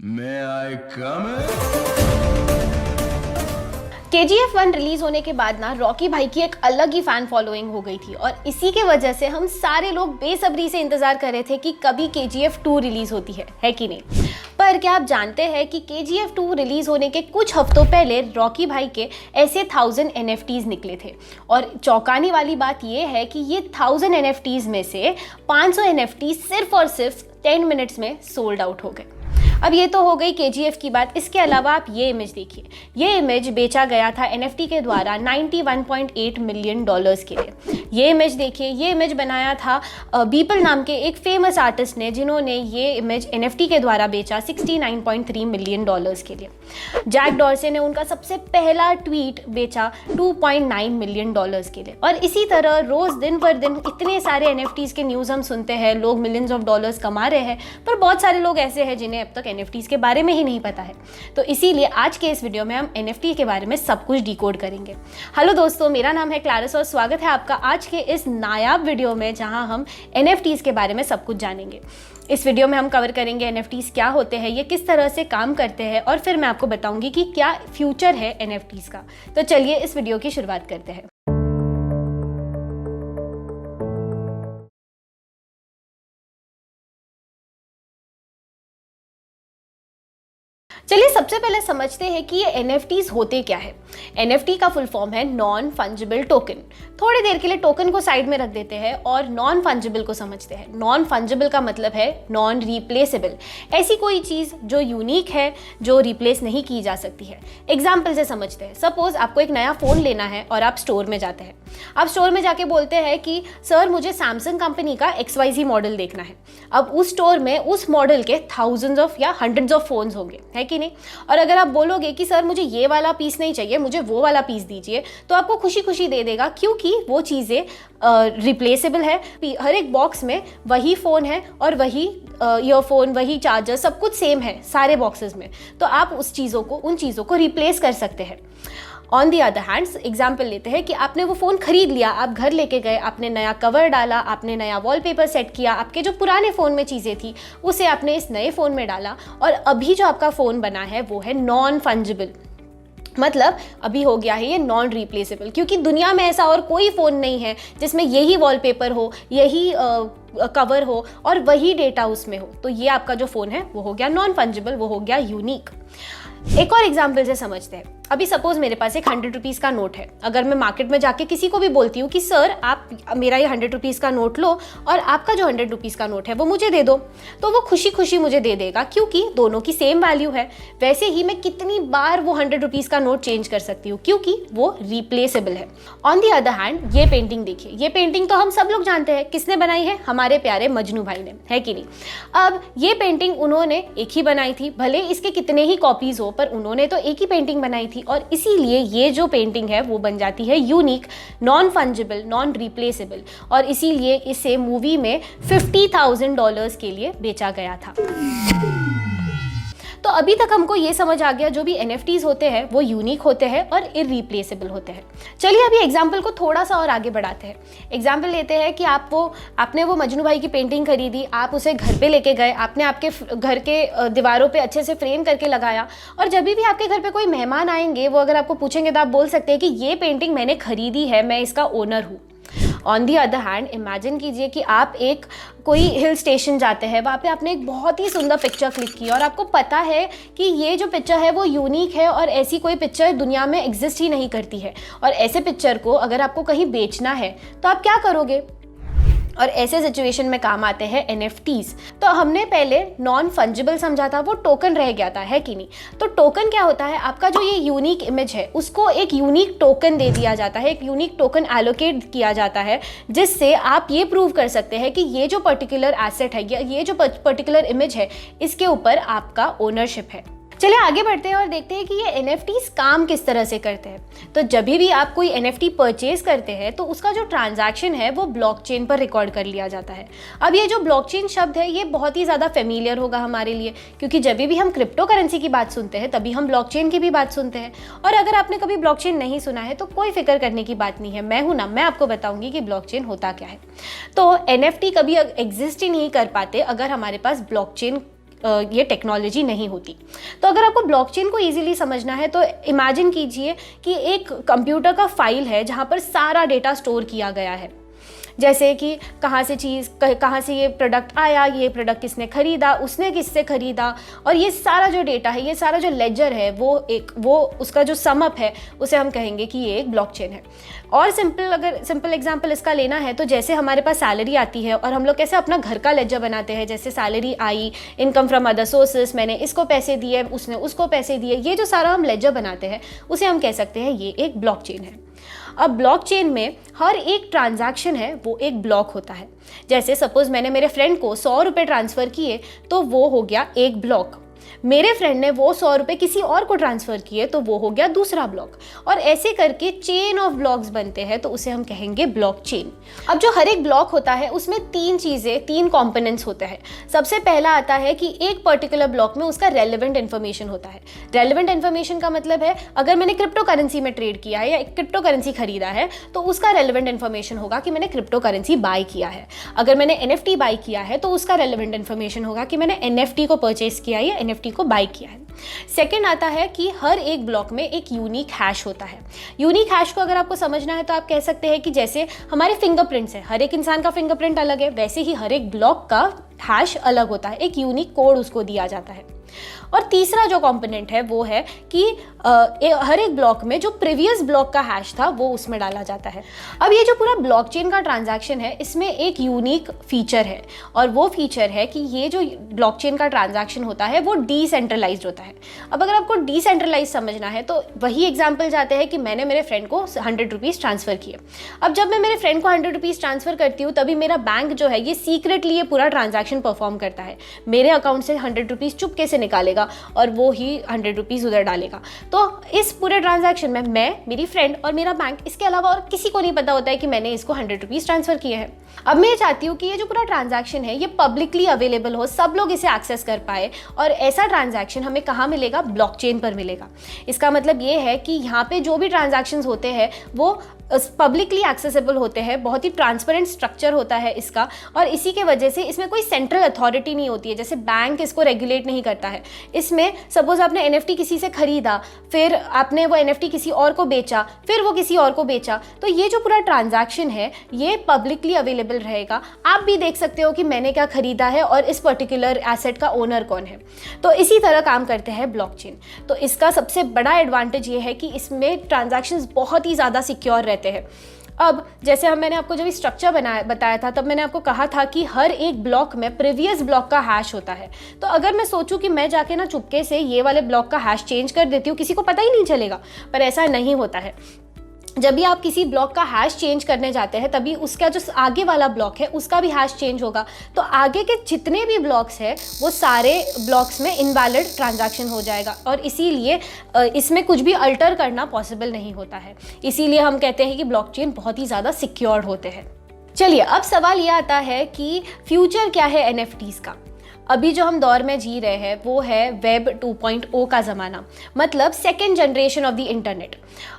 May I come in? KGF 1 release होने के बाद ना रॉकी भाई की एक अलग ही फैन फॉलोइंग हो गई थी और इसी के वजह से हम सारे लोग बेसब्री से इंतजार कर रहे थे कि कभी KGF 2 रिलीज होती है कि नहीं। पर क्या आप जानते हैं कि KGF 2 रिलीज होने के कुछ हफ्तों पहले रॉकी भाई के ऐसे 1000 NFTs निकले थे और चौंकाने वाली बात यह है कि ये 1000 NFTs में से 500 NFTs सिर्फ और सिर्फ 10 मिनट्स में सोल्ड आउट हो गए। अब ये तो हो गई KGF की बात। इसके अलावा आप ये इमेज देखिए, ये इमेज बेचा गया था NFT के द्वारा $91.8 मिलियन के लिए। ये इमेज देखिए, ये इमेज बनाया था बीपल नाम के एक फेमस आर्टिस्ट ने, जिन्होंने ये इमेज NFT के द्वारा बेचा $69.3 मिलियन के लिए। जैक डॉर्से ने उनका सबसे पहला ट्वीट बेचा $2.9 मिलियन के लिए। और इसी तरह रोज दिन पर दिन इतने सारे NFTs के न्यूज़ हम सुनते हैं। लोग मिलियंस ऑफ डॉलर्स कमा रहे हैं, पर बहुत सारे लोग ऐसे हैं जिन्हें अब तक NFTs के बारे में ही नहीं पता है। तो इसीलिए आज के इस वीडियो में हम NFT के बारे में सब कुछ डिकोड करेंगे। हेलो दोस्तों, मेरा नाम है क्लारिस और स्वागत है आपका आज के इस नायाब वीडियो में, जहां हम NFTs के बारे में सब कुछ जानेंगे। इस वीडियो में हम कवर करेंगे NFTs क्या होते हैं, ये किस तरह से काम करते हैं, और फिर मैं आपको बताऊंगी कि क्या फ्यूचर है NFTs का। तो चलिए इस वीडियो की शुरुआत करते हैं। चलिए सबसे पहले समझते हैं कि ये NFTs होते क्या है। NFT का फुल फॉर्म है नॉन फंजिबल टोकन। थोड़ी देर के लिए टोकन को साइड में रख देते हैं और नॉन फंजिबल को समझते हैं। नॉन फंजिबल का मतलब है नॉन रिप्लेसेबल, ऐसी कोई चीज़ जो यूनिक है, जो रिप्लेस नहीं की जा सकती है। एग्जाम्पल से समझते हैं। सपोज आपको एक नया फ़ोन लेना है और आप स्टोर में जाते हैं। आप स्टोर में जाके बोलते हैं कि सर मुझे सैमसंग कंपनी का XYZ मॉडल देखना है। अब उस स्टोर में उस मॉडल के थाउजेंड्स ऑफ या हंड्रेड्स ऑफ फ़ोन्स होंगे, है कि नहीं। और अगर आप बोलोगे कि सर मुझे ये वाला पीस नहीं चाहिए, मुझे वो वाला पीस दीजिए, तो आपको खुशी खुशी दे देगा, क्योंकि वो चीज़ें रिप्लेसेबल है। हर एक बॉक्स में वही फ़ोन है और वही ईयरफोन, वही चार्जर, सब कुछ सेम है सारे बॉक्सेस में। तो आप उन चीज़ों को रिप्लेस कर सकते हैं। On the other hands, example लेते हैं कि आपने वो फ़ोन खरीद लिया, आप घर लेके गए, आपने नया कवर डाला, आपने नया वॉलपेपर सेट किया, आपके जो पुराने फ़ोन में चीज़ें थी उसे आपने इस नए फ़ोन में डाला, और अभी जो आपका फ़ोन बना है वो है नॉन फंजिबल। मतलब अभी हो गया है ये नॉन रिप्लेसेबल, क्योंकि दुनिया में ऐसा और कोई फ़ोन नहीं है जिसमें यही वॉलपेपर हो, यही कवर हो और वही डेटा उसमें हो। तो ये आपका जो फ़ोन है वो हो गया नॉन फंजिबल, वो हो गया यूनिक। एक और एग्जाम्पल से समझते हैं। अभी सपोज मेरे पास एक 100 रुपीज़ का नोट है। अगर मैं मार्केट में जाके किसी को भी बोलती हूँ कि सर आप मेरा ये 100 रुपीज़ का नोट लो और आपका जो 100 रुपीज़ का नोट है वो मुझे दे दो, तो वो खुशी खुशी मुझे दे देगा, क्योंकि दोनों की सेम वैल्यू है। वैसे ही मैं कितनी बार वो 100 रुपीज़ का नोट चेंज कर सकती हूँ, क्योंकि वो रिप्लेसेबल है। ऑन दी अदर हैंड, ये पेंटिंग देखिए। ये पेंटिंग तो हम सब लोग जानते हैं किसने बनाई है, हमारे प्यारे मजनू भाई ने, है कि नहीं। अब ये पेंटिंग उन्होंने एक ही बनाई थी, भले इसके कितने ही कॉपीज़ हो, पर उन्होंने तो एक ही पेंटिंग बनाई थी, और इसीलिए ये जो पेंटिंग है वो बन जाती है unique, non fungible, non replaceable, और इसीलिए इसे मूवी में $50,000 के लिए बेचा गया था। तो अभी तक हमको ये समझ आ गया, जो भी NFTs होते हैं वो यूनिक होते हैं और इररिप्लेसेबल होते हैं। चलिए अभी एग्जाम्पल को थोड़ा सा और आगे बढ़ाते हैं। एग्जाम्पल लेते हैं कि आपने वो मजनू भाई की पेंटिंग खरीदी, आप उसे घर पे लेके गए, आपने आपके घर के दीवारों पे अच्छे से फ्रेम करके लगाया, और जब भी आपके घर पे कोई मेहमान आएंगे, वो अगर आपको पूछेंगे तो आप बोल सकते हैं कि ये पेंटिंग मैंने खरीदी है, मैं इसका ओनर हूँ। On the other hand, imagine कीजिए कि आप कोई हिल स्टेशन जाते हैं, वहाँ पे आपने एक बहुत ही सुंदर पिक्चर क्लिक की और आपको पता है कि ये जो पिक्चर है वो यूनिक है और ऐसी कोई पिक्चर दुनिया में एग्जिस्ट ही नहीं करती है, और ऐसे पिक्चर को अगर आपको कहीं बेचना है तो आप क्या करोगे। और ऐसे सिचुएशन में काम आते हैं NFTs। तो हमने पहले नॉन फंजिबल समझा था, वो टोकन रह गया था, है कि नहीं। तो टोकन क्या होता है, आपका जो ये यूनिक इमेज है उसको एक यूनिक टोकन दे दिया जाता है, एक यूनिक टोकन एलोकेट किया जाता है, जिससे आप ये प्रूव कर सकते हैं कि ये जो पर्टिकुलर एसेट है या ये जो पर्टिकुलर इमेज है, इसके ऊपर आपका ओनरशिप है। चलिए आगे बढ़ते हैं और देखते हैं कि ये NFTs काम किस तरह से करते हैं। तो जब भी आप कोई NFT परचेज करते हैं तो उसका जो ट्रांजैक्शन है वो ब्लॉकचेन पर रिकॉर्ड कर लिया जाता है। अब ये जो ब्लॉकचेन शब्द है ये बहुत ही ज़्यादा फेमिलियर होगा हमारे लिए, क्योंकि जब भी हम क्रिप्टो करेंसी की बात सुनते हैं तभी हम ब्लॉकचेन की भी बात सुनते हैं। और अगर आपने कभी ब्लॉकचेन नहीं सुना है तो कोई फिक्र करने की बात नहीं है, मैं हूँ ना, मैं आपको बताऊंगी कि ब्लॉकचेन होता क्या है। तो NFT कभी एग्जिस्ट ही नहीं कर पाते अगर हमारे पास ब्लॉकचेन ये टेक्नोलॉजी नहीं होती। तो अगर आपको ब्लॉकचेन को इजीली समझना है तो इमेजिन कीजिए कि एक कंप्यूटर का फाइल है जहाँ पर सारा डेटा स्टोर किया गया है, जैसे कि कहाँ से ये प्रोडक्ट आया, ये प्रोडक्ट किसने खरीदा, उसने किससे खरीदा, और ये सारा जो डेटा है, ये सारा जो लेजर है, वो उसका जो समअप है उसे हम कहेंगे कि ये एक ब्लॉकचेन है। और सिंपल एग्जांपल इसका लेना है तो जैसे हमारे पास सैलरी आती है और हम लोग कैसे अपना घर का लेजर बनाते हैं, जैसे salary I, income from other sources, मैंने इसको पैसे दिए, उसने उसको पैसे दिए, ये जो सारा हम लेजर बनाते हैं उसे हम कह सकते हैं ये एक ब्लॉकचेन है। अब ब्लॉकचेन में हर एक ट्रांजैक्शन है वो एक ब्लॉक होता है। जैसे सपोज मैंने मेरे फ्रेंड को 100 रुपये ट्रांसफ़र किए तो वो हो गया एक ब्लॉक, मेरे फ्रेंड ने वो 100 रुपये किसी और को ट्रांसफ़र किए तो वो हो गया दूसरा ब्लॉक, और ऐसे करके चेन ऑफ ब्लॉक्स बनते हैं तो उसे हम कहेंगे ब्लॉकचेन। अब जो हर एक ब्लॉक होता है उसमें तीन कंपोनेंट्स होते हैं। सबसे पहला आता है कि एक पर्टिकुलर ब्लॉक में उसका रेलेवेंट इन्फॉर्मेशन होता है। रेलेवेंट इन्फॉर्मेशन का मतलब है अगर मैंने क्रिप्टो करेंसी में ट्रेड किया है या क्रिप्टो करेंसी खरीदा है तो उसका रेलेवेंट इन्फॉर्मेशन होगा कि मैंने क्रिप्टो करेंसी बाय किया है। अगर मैंने NFT बाय किया है तो उसका रेलेवेंट इन्फॉर्मेशन होगा कि मैंने NFT को परचेज किया है या NFT को बाय किया है। सेकंड आता है कि हर एक ब्लॉक में एक यूनिक हैश होता है। यूनिक हैश को अगर आपको समझना है तो आप कह सकते हैं कि जैसे हमारे फिंगरप्रिंट्स है, हर एक इंसान का फिंगरप्रिंट अलग है, वैसे ही हर एक ब्लॉक का हैश अलग होता है, एक यूनिक कोड उसको दिया जाता है। और तीसरा जो कंपोनेंट है वो है कि हर एक ब्लॉक में जो प्रीवियस ब्लॉक का हैश था वो उसमें डाला जाता है। अब ये जो पूरा ब्लॉकचेन का ट्रांजैक्शन है इसमें एक यूनिक फीचर है, और वो फीचर है कि ये जो ब्लॉकचेन का ट्रांजैक्शन होता है वो डिसेंट्रलाइज्ड होता है। अब अगर आपको डिसेंट्रलाइज समझना है तो वही एग्जाम्पल जाते हैं कि मैंने मेरे फ्रेंड को 100 रुपीज़ ट्रांसफ़र किए। अब जब मैं मेरे फ्रेंड को 100 रुपीज़ ट्रांसफ़र करती हूँ तभी मेरा बैंक जो है ये सीक्रेटली ये पूरा ट्रांजैक्शन परफॉर्म करता है, मेरे अकाउंट से 100 रुपीज़ चुपके से निकालेगा और वो ही 100 रुपीज़ उधर डालेगा। तो इस पूरे ट्रांजैक्शन में मैं, मेरी फ्रेंड और मेरा बैंक, इसके अलावा और किसी को नहीं पता होता है कि मैंने इसको 100 रुपीज़ ट्रांसफ़र किए हैं। अब मैं चाहती हूँ कि ये जो पूरा ट्रांजैक्शन है ये पब्लिकली अवेलेबल हो, सब लोग इसे एक्सेस कर पाए, और ऐसा ट्रांजैक्शन हमें कहाँ मिलेगा? ब्लॉकचेन पर मिलेगा। इसका मतलब ये है कि यहाँ पे जो भी ट्रांजैक्शंस होते हैं वो पब्लिकली एक्सेसिबल होते हैं, बहुत ही ट्रांसपेरेंट स्ट्रक्चर होता है इसका, और इसी के वजह से इसमें कोई सेंट्रल अथॉरिटी नहीं होती है, जैसे बैंक इसको रेगुलेट नहीं करता है। इसमें सपोज आपने NFT किसी से खरीदा, फिर आपने वो NFT किसी और को बेचा, फिर वो किसी और को बेचा, तो ये जो पूरा ट्रांजैक्शन है ये पब्लिकली अवेलेबल रहेगा। आप भी देख सकते हो कि मैंने क्या खरीदा है और इस पर्टिकुलर एसेट का ओनर कौन है। तो इसी तरह काम करते हैं ब्लॉकचेन। तो इसका सबसे बड़ा एडवांटेज ये है कि इसमें ट्रांजैक्शंस बहुत ही ज़्यादा सिक्योर रहते हैं। अब जैसे मैंने आपको जब स्ट्रक्चर बताया था तब मैंने आपको कहा था कि हर एक ब्लॉक में प्रीवियस ब्लॉक का हैश होता है। तो अगर मैं सोचूं कि मैं जाके ना चुपके से ये वाले ब्लॉक का हैश चेंज कर देती हूँ, किसी को पता ही नहीं चलेगा, पर ऐसा नहीं होता है। जब भी आप किसी ब्लॉक का हैश चेंज करने जाते हैं तभी उसका जो आगे वाला ब्लॉक है उसका भी हैश चेंज होगा, तो आगे के जितने भी ब्लॉक्स हैं वो सारे ब्लॉक्स में इनवैलिड ट्रांजैक्शन हो जाएगा, और इसीलिए इसमें कुछ भी अल्टर करना पॉसिबल नहीं होता है। इसीलिए हम कहते हैं कि ब्लॉकचेन बहुत ही ज़्यादा सिक्योर्ड होते हैं। चलिए, अब सवाल यह आता है कि फ्यूचर क्या है NFTs का। अभी जो हम दौर में जी रहे हैं वो है वेब 2.0 का ज़माना, मतलब second generation of the internet.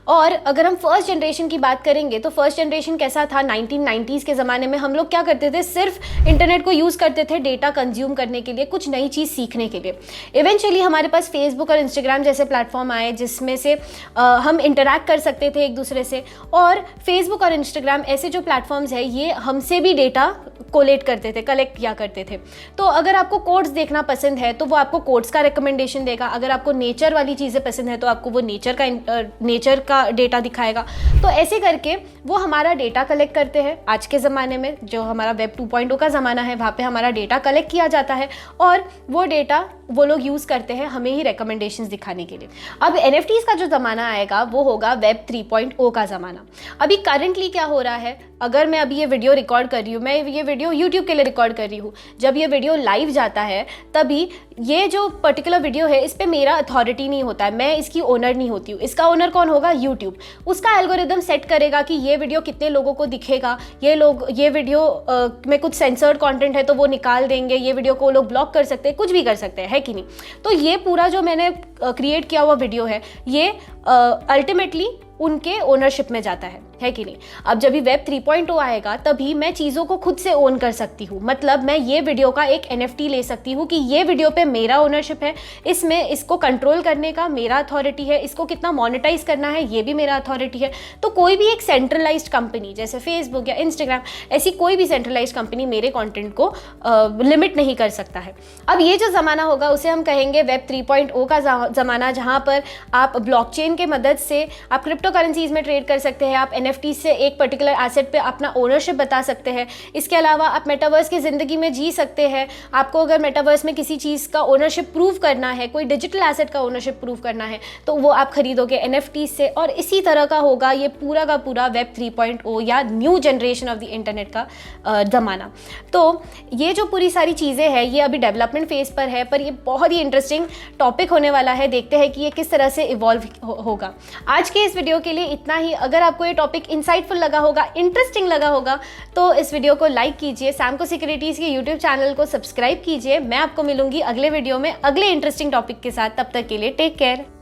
और अगर हम फर्स्ट जनरेशन की बात करेंगे तो फर्स्ट जनरेशन कैसा था? 1990s के ज़माने में हम लोग क्या करते थे? सिर्फ इंटरनेट को यूज़ करते थे डेटा कंज्यूम करने के लिए, कुछ नई चीज़ सीखने के लिए। इवेंचुअली हमारे पास फेसबुक और इंस्टाग्राम जैसे प्लेटफॉर्म आए जिसमें से हम इंटरैक्ट कर सकते थे एक दूसरे से, और फेसबुक और इंस्टाग्राम ऐसे जो प्लेटफॉर्म्स है ये हमसे भी डेटा कलेक्ट किया करते थे। तो अगर आपको कोड्स देखना पसंद है तो वो आपको कोड्स का रिकमेंडेशन देगा, अगर आपको नेचर वाली चीज़ें पसंद है तो आपको वो नेचर का डेटा दिखाएगा। तो ऐसे करके वो हमारा डेटा कलेक्ट करते हैं। आज के ज़माने में जो हमारा वेब 2.0 का ज़माना है वहाँ पे हमारा डेटा कलेक्ट किया जाता है, और वो डेटा वो लोग यूज़ करते हैं हमें ही रिकमेंडेशंस दिखाने के लिए। अब NFTs का जो ज़माना आएगा वो होगा वेब 3.0 का ज़माना। अभी करंटली क्या हो रहा है, अगर मैं अभी ये वीडियो रिकॉर्ड कर रही हूँ, मैं ये वीडियो YouTube के लिए रिकॉर्ड कर रही हूँ, जब ये वीडियो लाइव जाता है तभी ये जो पर्टिकुलर वीडियो है इस पर मेरा अथॉरिटी नहीं होता है, मैं इसकी ओनर नहीं होती हूँ। इसका ओनर कौन होगा? YouTube। उसका एल्गोरिदम सेट करेगा कि ये वीडियो कितने लोगों को दिखेगा, ये वीडियो में कुछ सेंसर्ड कंटेंट है तो वो निकाल देंगे, ये वीडियो को लोग ब्लॉक कर सकते हैं, कुछ भी कर सकते हैं, है कि नहीं? तो ये पूरा जो मैंने क्रिएट किया हुआ वीडियो है ये अल्टीमेटली उनके ओनरशिप में जाता है कि नहीं। अब जब भी वेब 3.0 आएगा तभी मैं चीज़ों को खुद से ओन कर सकती हूँ। मतलब मैं ये वीडियो का एक NFT ले सकती हूँ कि ये वीडियो पे मेरा ओनरशिप है, इसमें इसको कंट्रोल करने का मेरा अथॉरिटी है, इसको कितना मोनेटाइज करना है ये भी मेरा अथॉरिटी है। तो कोई भी एक सेंट्रलाइज्ड कंपनी जैसे फेसबुक या इंस्टाग्राम, ऐसी कोई भी सेंट्रलाइज्ड कंपनी मेरे कंटेंट को लिमिट नहीं कर सकता है। अब ये जो ज़माना होगा उसे हम कहेंगे वेब 3.0 का ज़माना, जहाँ पर आप ब्लॉकचेन के मदद से आप क्रिप्टो करेंसीज में ट्रेड कर सकते हैं, आप NFT से एक पर्टिकुलर एसेट पे अपना ओनरशिप बता सकते हैं। इसके अलावा आप मेटावर्स की ज़िंदगी में जी सकते हैं। आपको अगर मेटावर्स में किसी चीज़ का ओनरशिप प्रूव करना है, कोई डिजिटल एसेट का ओनरशिप प्रूव करना है, तो वो आप खरीदोगे NFT से। और इसी तरह का होगा ये पूरा का पूरा वेब 3.0 या new generation of the internet का ज़माना। तो ये जो पूरी सारी चीज़ें हैं ये अभी डेवलपमेंट फेज़ पर है, पर ये बहुत ही इंटरेस्टिंग टॉपिक होने वाला है। देखते हैं कि ये किस तरह से इवॉल्व होगा। आज के इस वीडियो के लिए इतना ही। अगर आपको ये टॉपिक इंसाइटफुल लगा होगा, इंटरेस्टिंग लगा होगा, तो इस वीडियो को लाइक कीजिए, सैमको सिक्योरिटीज़ के यूट्यूब चैनल को सब्सक्राइब कीजिए। मैं आपको मिलूंगी अगले वीडियो में अगले इंटरेस्टिंग टॉपिक के साथ। तब तक के लिए टेक केयर।